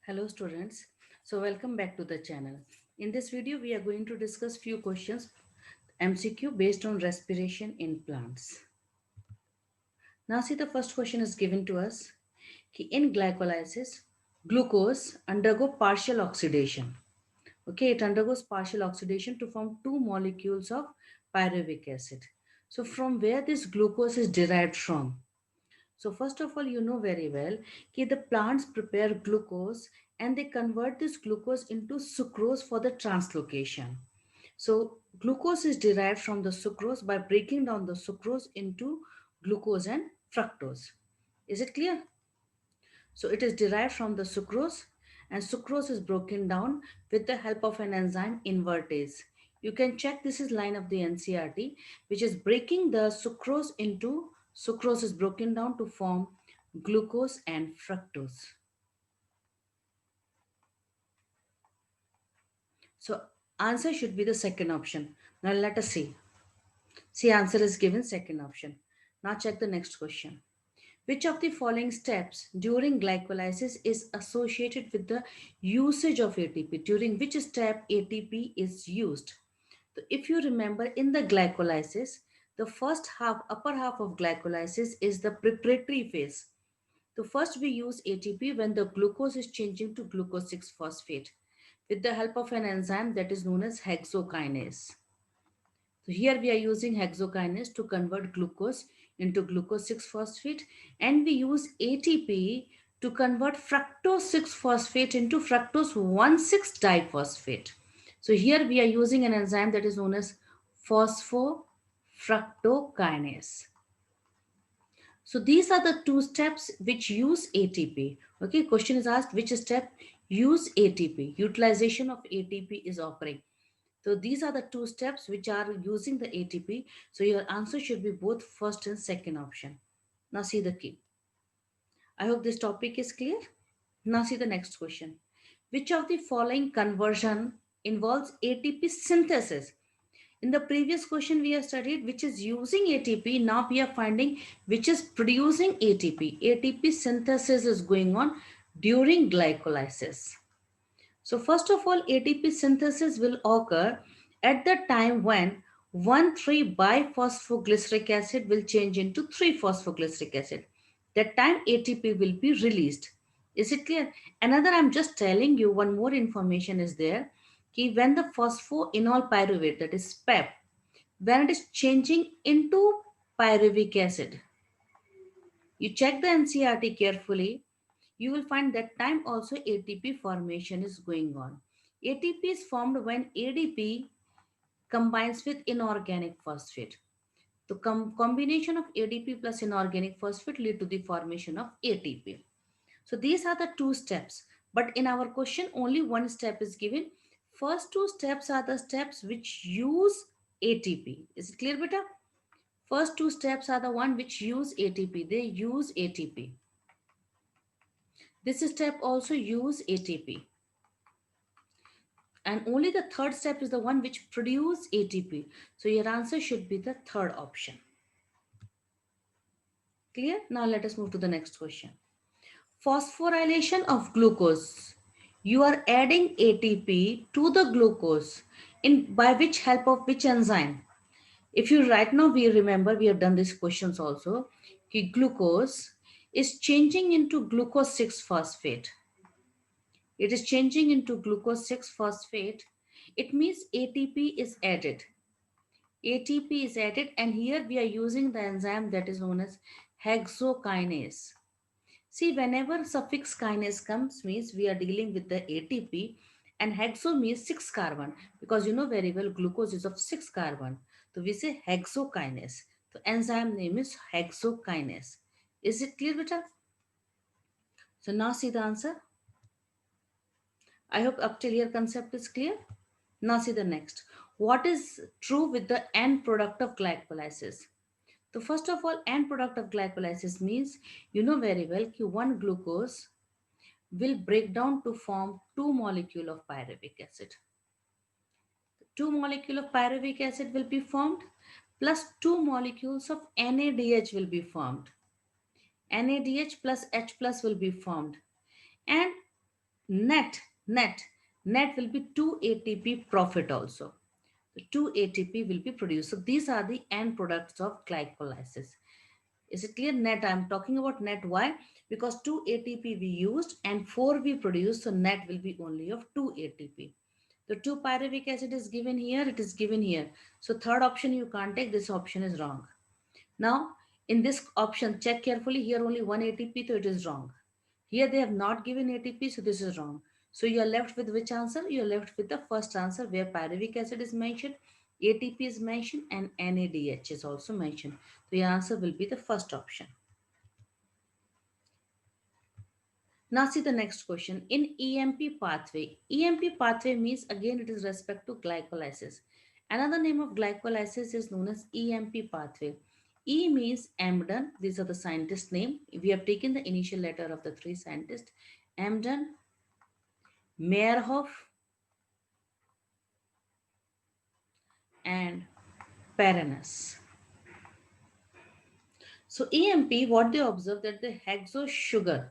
Hello students. So welcome back to the channel. In this video we are going to discuss few questions MCQ based on respiration in plants. Now see the first question is given to us. In glycolysis, glucose undergo partial oxidation. Okay, it undergoes partial oxidation to form two molecules of pyruvic acid. So from where this glucose is derived from? So first of all, you know very well that the plants prepare glucose and they convert this glucose into sucrose for the translocation. So glucose is derived from the sucrose by breaking down the sucrose into glucose and fructose. Is it clear? So it is derived from the sucrose and sucrose is broken down with the help of an enzyme invertase. You can check this is line of the NCRT which is breaking the sucrose is broken down to form glucose and fructose. So answer should be the second option. Now let us see. See answer is given second option. Now check the next question. Which of the following steps during glycolysis is associated with the usage of ATP? During which step ATP is used? So if you remember in the glycolysis, the first half, upper half of glycolysis is the preparatory phase. So first we use ATP when the glucose is changing to glucose 6-phosphate with the help of an enzyme that is known as hexokinase. So here we are using hexokinase to convert glucose into glucose 6-phosphate and we use ATP to convert fructose 6-phosphate into fructose 1,6-diphosphate. So here we are using an enzyme that is known as phosphofructokinase. So these are the two steps which use ATP. Okay, question is asked which step use ATP. Utilization of ATP is occurring. So these are the two steps which are using the ATP. So your answer should be both first and second option. Now see the key. I hope this topic is clear. Now see the next question. Which of the following conversion involves ATP synthesis? In the previous question we have studied which is using ATP. Now we are finding which is producing ATP. ATP synthesis is going on during glycolysis. So first of all, ATP synthesis will occur at the time when 1,3-biphosphoglyceric acid will change into 3-phosphoglyceric acid. That time ATP will be released. Is it clear? Another, I'm just telling you one more information is there. When the phosphoenol pyruvate, that is PEP, when it is changing into pyruvic acid, you check the NCRT carefully, you will find that time also ATP formation is going on. ATP is formed when ADP combines with inorganic phosphate. The combination of ADP plus inorganic phosphate lead to the formation of ATP. So these are the two steps. But in our question, only one step is given. First two steps are the steps which use ATP. Is it clear, beta? First two steps are the one which use ATP. They use ATP. This step also use ATP. And only the third step is the one which produce ATP. So your answer should be the third option. Clear? Now let us move to the next question. Phosphorylation of glucose. You are adding ATP to the glucose in by which help of which enzyme? If you right now we remember we have done these questions also. Glucose is changing into glucose 6-phosphate. It is changing into glucose 6-phosphate. It means ATP is added. ATP is added and here we are using the enzyme that is known as hexokinase. See, whenever suffix kinase comes means we are dealing with the ATP and hexo means 6 carbon because you know very well glucose is of 6 carbon. So we say hexokinase. So enzyme name is hexokinase. Is it clear, beta? So now see the answer. I hope up till here concept is clear. Now see the next. What is true with the end product of glycolysis? So first of all, end product of glycolysis means you know very well that one glucose will break down to form two molecule of pyruvic acid. Two molecule of pyruvic acid will be formed plus two molecules of NADH will be formed. NADH plus H plus will be formed and net, net, net will be 2 ATP profit also. 2 ATP will be produced. So these are the end products of glycolysis. Is it clear? Net, I'm talking about net. Why? Because 2 ATP we used and 4 we produced. So net will be only of 2 ATP. The 2 pyruvic acid is given here. It is given here. So third option you can't take. This option is wrong. Now, in this option, check carefully. Here only 1 ATP, so it is wrong. Here they have not given ATP, so this is wrong. So you are left with which answer? You are left with the first answer where pyruvic acid is mentioned, ATP is mentioned, and NADH is also mentioned. So your answer will be the first option. Now see the next question. In EMP pathway means again it is respect to glycolysis. Another name of glycolysis is known as EMP pathway. E means Emden. These are the scientist name. We have taken the initial letter of the three scientists. Emden, Meyerhoff, and Paranas. So EMP, what they observe that the hexose sugar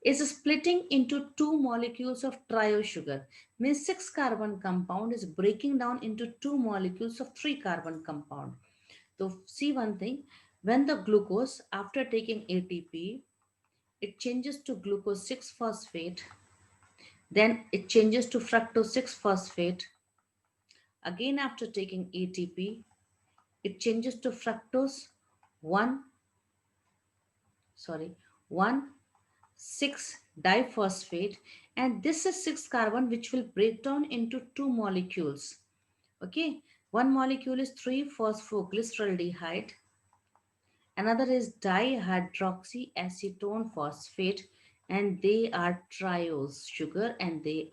is splitting into two molecules of trio sugar. Means 6 carbon compound is breaking down into two molecules of 3 carbon compound. So see one thing, when the glucose after taking ATP, it changes to glucose 6 phosphate, then it changes to fructose 6 phosphate. Again after taking ATP, it changes to fructose 1, sorry, 1 6 diphosphate, and this is 6 carbon which will break down into two molecules. Okay, one molecule is 3 phosphoglyceraldehyde, another is dihydroxyacetone phosphate, and they are triose sugar, and they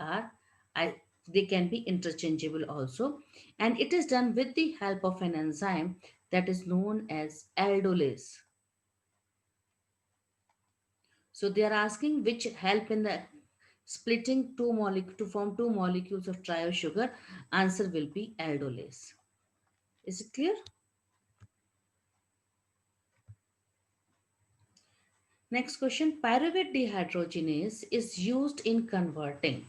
can be interchangeable also, and it is done with the help of an enzyme that is known as aldolase. So they are asking which help in the splitting two molecules to form two molecules of trio sugar. Answer will be aldolase. Is it clear? Next question. Pyruvate dehydrogenase is used in converting.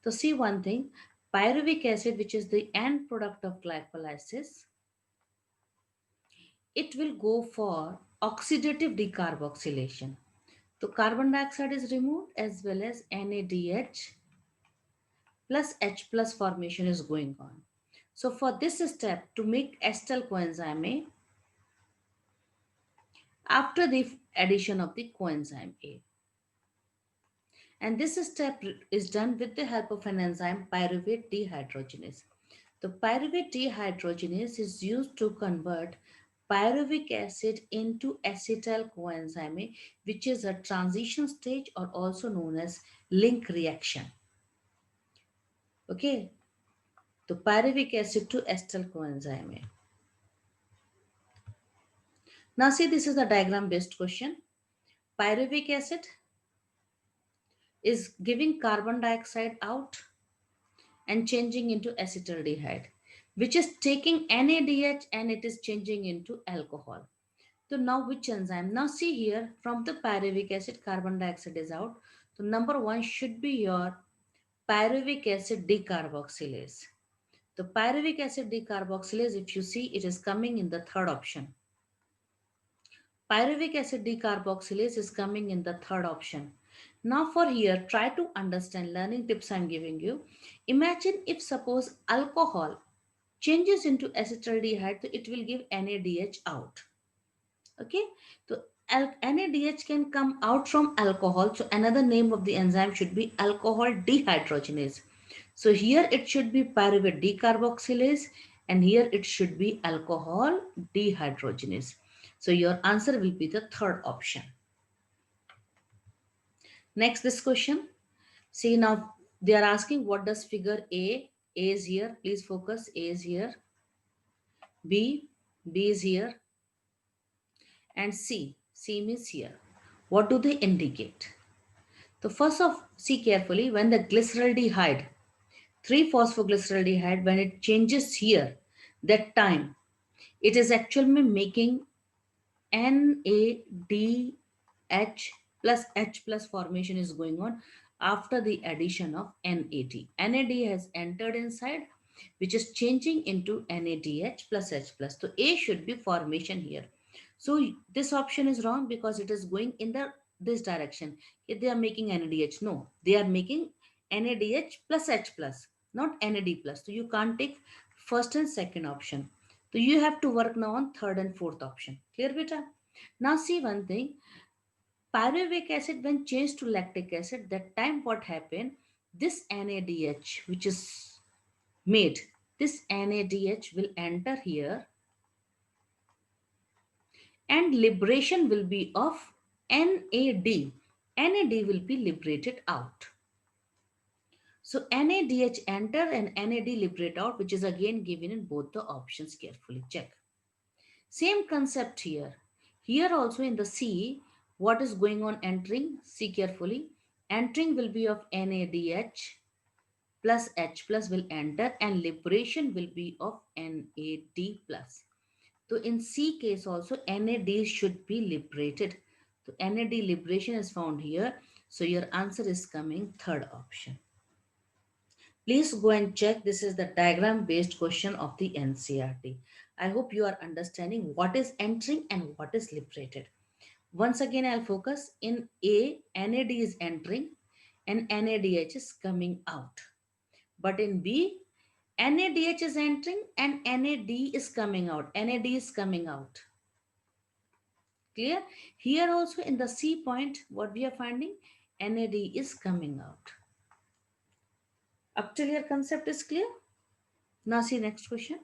So see one thing. Pyruvic acid, which is the end product of glycolysis, it will go for oxidative decarboxylation. So carbon dioxide is removed as well as NADH plus H plus formation is going on. So for this step to make acetyl coenzyme A, after the addition of the coenzyme A. And this step is done with the help of an enzyme pyruvate dehydrogenase. The pyruvate dehydrogenase is used to convert pyruvic acid into acetyl coenzyme A, which is a transition stage or also known as link reaction. Okay, the pyruvic acid to acetyl coenzyme A. Now see, this is a diagram based question. Pyruvic acid is giving carbon dioxide out and changing into acetaldehyde, which is taking NADH and it is changing into alcohol. So now which enzyme? Now see here, from the pyruvic acid, carbon dioxide is out. So number one should be your pyruvic acid decarboxylase. The pyruvic acid decarboxylase, if you see, it is coming in the third option. Pyruvic acid decarboxylase is coming in the third option. Now for here, try to understand learning tips I'm giving you. Imagine if suppose alcohol changes into acetaldehyde, so it will give NADH out. Okay, so NADH can come out from alcohol. So another name of the enzyme should be alcohol dehydrogenase. So here it should be pyruvate decarboxylase and here it should be alcohol dehydrogenase. So your answer will be the third option. Next, this question. See now they are asking what does figure A is here. Please focus. A is here. B is here. And C means here. What do they indicate? So first of see carefully when the glyceraldehyde, 3-phosphoglyceraldehyde, when it changes here, that time it is actually making NADH plus H plus formation is going on. after the addition of NAD. NAD has entered inside, which is changing into NADH plus H plus. So A should be formation here. So this option is wrong because it is going in the this direction. If they are making NADH, no, they are making NADH plus H plus, not NAD plus. So you can't take first and second option. So you have to work now on third and fourth option. Clear, beta? Now see one thing. Pyruvic acid when changed to lactic acid, that time what happened? This NADH which is made, this NADH will enter here and liberation will be of NAD. NAD will be liberated out. So NADH enter and NAD liberate out, which is again given in both the options. Carefully check. Same concept here. Here also in the C, what is going on entering? See carefully. Entering will be of NADH plus H plus will enter and liberation will be of NAD plus. So in C case also NAD should be liberated. So NAD liberation is found here. So your answer is coming third option. Please go and check. This is the diagram based question of the NCRT. I hope you are understanding what is entering and what is liberated. Once again, I'll focus in A, NAD is entering and NADH is coming out. But in B, NADH is entering and NAD is coming out. NAD is coming out. Clear? Here also in the C point, what we are finding? NAD is coming out. Up till your concept is clear? Now see next question.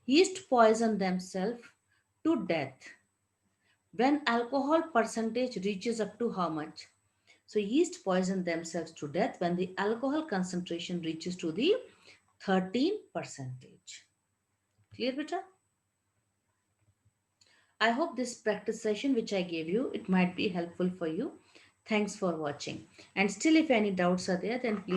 Yeast poison themselves to death when alcohol percentage reaches up to how much? So yeast poison themselves to death when the alcohol concentration reaches to the 13 percentage. Clear, beta? I hope this practice session which I gave you, it might be helpful for you. Thanks for watching. And still if any doubts are there, then please